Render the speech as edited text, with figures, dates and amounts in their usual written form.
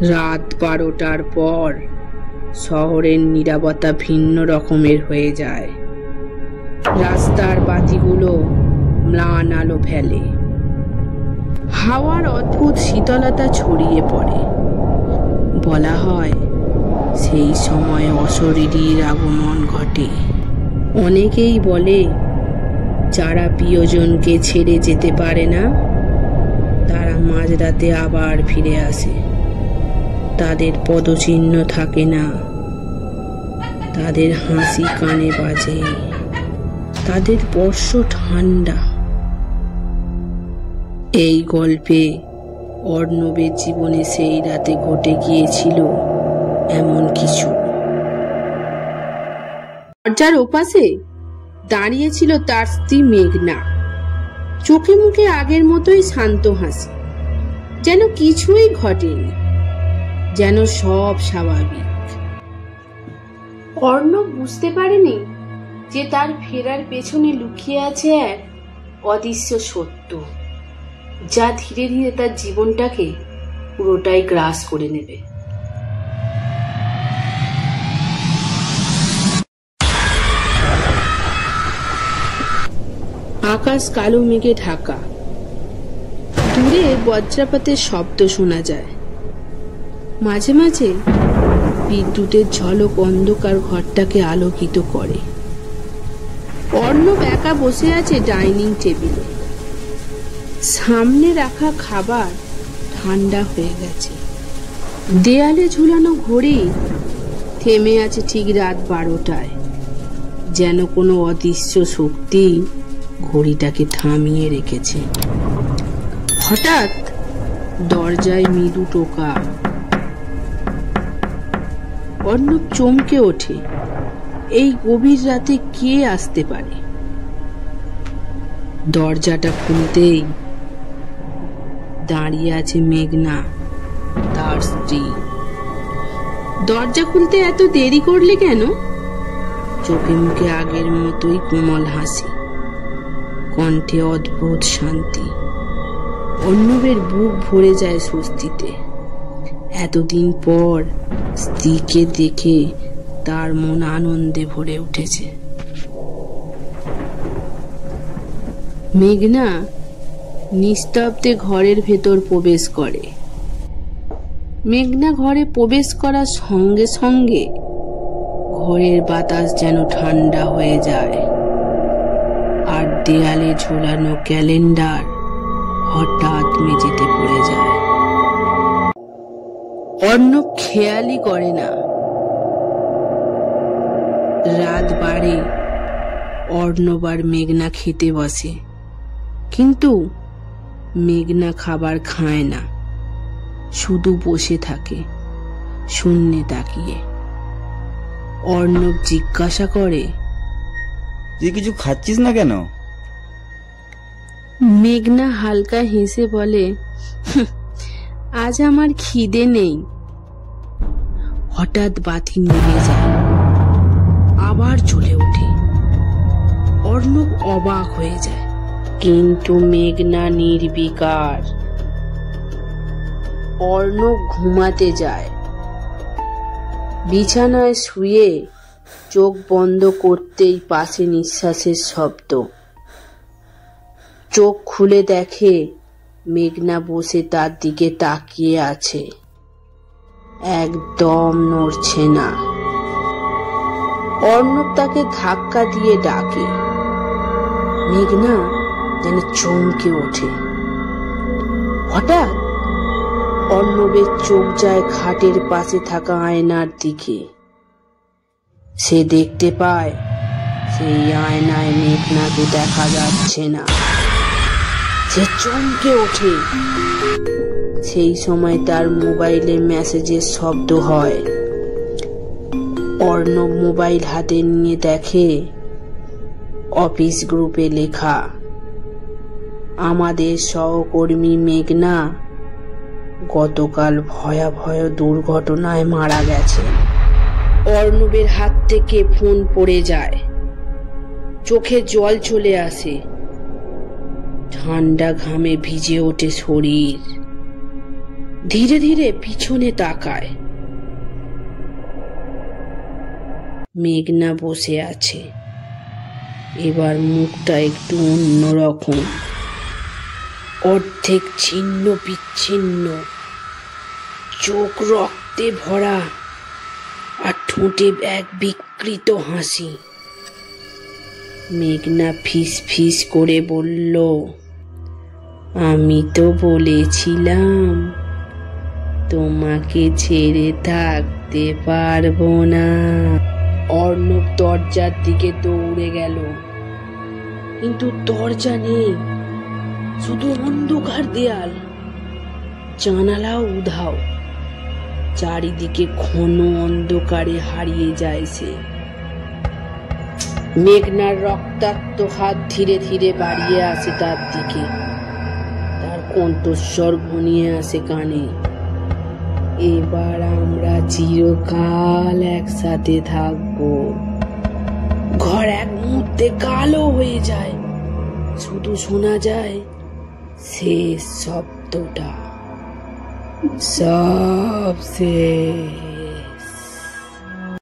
রাত 12টার পর শহরের নীরবতা ভিন্ন রকমের হয়ে যায়। রাস্তার বাতিগুলো ম্লান আলো ফেলে, হাওয়ার অদ্ভুত শীতলতা ছড়িয়ে পড়ে। বলা হয় সেই সময় অশরীরীর আগমন ঘটে। অনেকেই বলে যারা প্রিয়জনকে ছেড়ে যেতে পারে না তারা মাঝরাতে আবার ফিরে আসে। তাদের পদচিহ্ন থাকে না, তাদের হাসি কানে বাজে, তাদের স্পর্শ ঠান্ডা। এই গল্পে অর্ণবের জীবনে সেই রাতে ঘটে গিয়েছিল এমন কিছু। দরজার ওপাশে দাঁড়িয়েছিল তার স্ত্রী মেঘনা। চোখে মুখে আগের মতোই শান্ত হাসি, যেন কিছুই ঘটেনি, যেন সব স্বাভাবিক। অর্ণব বুঝতে পারেনি যে তার ফেরার পেছনে লুকিয়ে আছে এক অদৃশ্য সত্য, যা ধীরে ধীরে তার জীবনটাকে পুরোটাই গ্রাস করে নেবে। আকাশ কালো মেঘে ঢাকা, দূরে বজ্রপাতের শব্দ শোনা যায়। মাঝে মাঝে বিদ্যুতের ঝলক অন্ধকার ঘরটাকে আলোকিত করে। অর্ণব একা বসে আছে ডাইনিং টেবিলে। সামনে রাখা খাবার ঠান্ডা হয়ে গেছে। দেয়ালে ঝুলানো ঘড়ি থেমে আছে ঠিক রাত 12টায়, যেন কোনো অদৃশ্য শক্তি ঘড়িটাকে থামিয়ে রেখেছে। হঠাৎ দরজায় মৃদু টোকা। অর্ণব চমকে ওঠে। এই গভীর রাতে কে আসতে পারে? দরজাটা খুলতেই দাঁড়িয়ে আছে মেঘনা, তার স্ত্রী। দরজা খুলতে এত দেরি করলে কেন? চোখে মুখে আগের মতোই কোমল হাসি, কণ্ঠে অদ্ভুত শান্তি। অর্ণবের বুক ভরে যায় স্বস্তিতে। এতদিন পর স্ত্রীকে দেখে তার মন আনন্দে ভরে উঠেছে। মেঘনা নিস্তব্ধে ঘরের ভেতর প্রবেশ করে। মেঘনা ঘরে প্রবেশ করার সঙ্গে সঙ্গে ঘরের বাতাস যেন ঠান্ডা হয়ে যায়, আর দেয়ালে ঝোলানো ক্যালেন্ডার হঠাৎ মেঝেতে পড়ে যায়। অর্ণব খেয়ালই করে না। রাত বাড়ে, অর্ণব আর মেঘনা খেতে বসে, কিন্তু মেঘনা খাবার খায় না, শুধু বসে থাকে শূন্যে তাকিয়ে। অর্ণব জিজ্ঞাসা করে, তুই কিছু খাচ্ছিস না কেন? মেঘনা হালকা হেসে বলে, আজ আমার খিদে নেই। হঠাৎ বাতি নিভে যায়, আবার জ্বলে ওঠে। অর্ণব অবাক হয়ে যায়, কিন্তু মেঘনা নির্বিকার। অর্ণব ঘুমাতে যায়। বিছানায় শুয়ে চোখ বন্ধ করতেই পাশে নিঃশ্বাসের শব্দ। চোখ খুলে দেখে মেঘনা বসে তার দিকে তাকিয়ে আছে, একদম নড়ছে না। অর্ণব তাকে ধাক্কা দিয়ে ডাকে। মেঘনা যেন চমকে ওঠে। হঠাৎ অর্ণবের চোখ যায় খাটের পাশে থাকা আয়নার দিকে। সে দেখতে পায় সেই আয়নায় মেঘনাকে দেখা যাচ্ছে না। সে চমকে ওঠে। সেই সময় তার মোবাইলে মেসেজের শব্দ হয়। অর্ণব মোবাইল হাতে নিয়ে দেখে অফিস গ্রুপে লেখা, আমাদের সহকর্মী মেঘনা গতকাল ভয়াবহ দুর্ঘটনায় মারা গেছে। অর্ণবের হাত থেকে ফোন পড়ে যায়, চোখে জল চলে আসে, ঠান্ডা ঘামে ভিজে ওঠে শরীর। ধীরে ধীরে পিছনে তাকায়। মেঘনা বসে আছে, এবার মুখটা একটু অন্যরকম, অর্ধেক ছিন্ন বিচ্ছিন্ন, চোখ রক্তে ভরা, আর ঠোঁটে এক বিকৃত হাসি। মেঘনা ফিস ফিস করে বলল, আমি তো বলেছিলাম তোমাকে ছেড়ে থাকতে পারবো না। অর্ণব দরজার দিকে দৌড়ে গেল, কিন্তু দরজা নেই, শুধু অন্ধকার দেয়াল, জানালাও উধাও। চারিদিকে ঘন অন্ধকারে হারিয়ে যায় সে। মেঘনার রক্তাক্ত হাত ধীরে ধীরে বাড়িয়ে আসে তার দিকে, তার কণ্ঠস্বর ঘনিয়ে আসে কানে, এবার আমরা চিরকাল একসাথে থাকবো। ঘর এক মুহূর্তে কালো হয়ে যায়, শুধু শোনা যায় শেষ শব্দটা, সব শেষ।